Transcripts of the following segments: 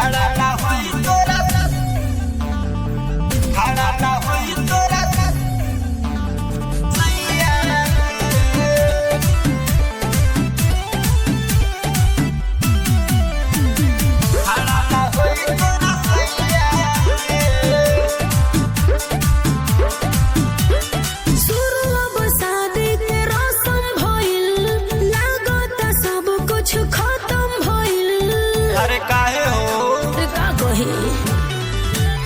खड़ा ना होई तोरा खड़ा ना होई तोरा सैया खड़ा ना होई तोरा सैया अरे काहे हो का कही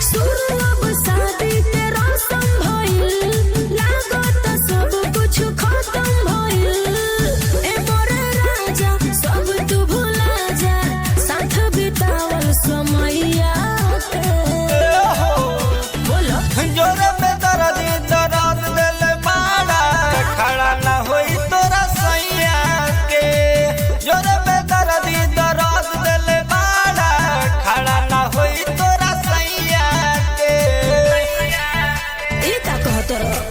शुरू अब शादी तेरा संभइल लागत सब कुछ खत्म भइल ए मोरे राजा सब तू भुला जा साथ बितावल समैया बोलो जोरे पे दर्द दिल माड़ा खड़ा ना होई तोरा सैया के जोरे पे दर्द दिल माड़ा खड़ा ना होई तोरा सैया के ई का कहत रहो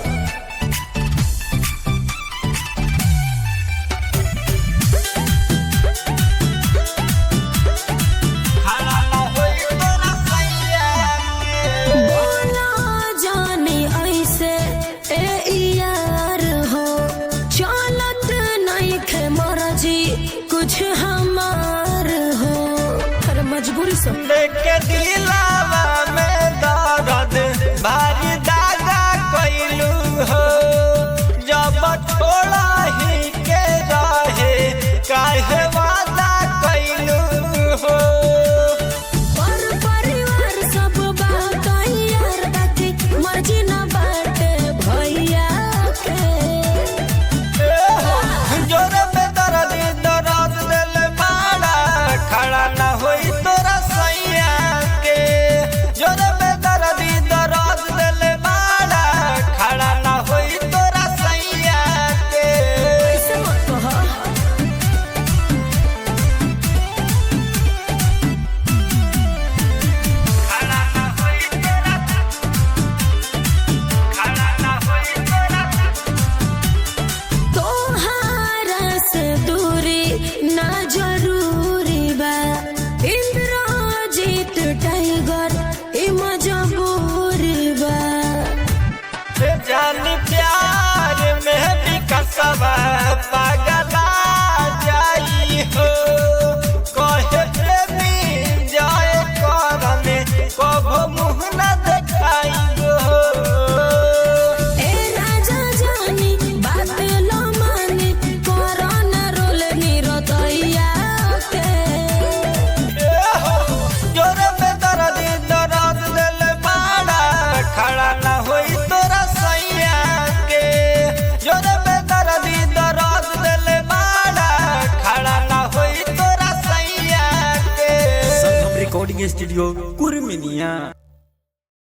खड़ा ना होई तोरा सैया के बोला जाने ऐसे ए यार हो चलत नहीं खे मर्जी कुछ हमार हो हर मजबूरी सब देख के दिलावा में दर्द भारी दागा कइलू हो जब छोड़ा ही के रहे काहे वादा कइलू हो पर परिवार सब बात यार बाकी मर्जी न बाटे भैया के जोरे पे दर्द दिल माड़ा खड़ा ना होई तोरा सैया के जोरे पे दर्द दिल माड़ा खड़ा ना होई तोरा सैया के ऐसे मत कहो खड़ा ना होई तोरा खड़ा ना होई तोरा तोहारा से दूरी ना जरूरी बा इंद्रजीत टाइगर ई मजबूरी बा जान प्यार में भी कसबा पागला जाई हो कहे प्रेमी जाए करने कभो मुँह न देखाई हो ए राजा जानी बात लो मानी कोरोना रोल निरतैया के जोरे पे दर्द दिल माड़ा खड़ा ना होई तोरा सैया के जोरे पे दर्द दिल माड़ा खड़ा ना होई तोरा सैया के संगम रिकॉर्डिंग स्टूडियो कुर्मिनिया।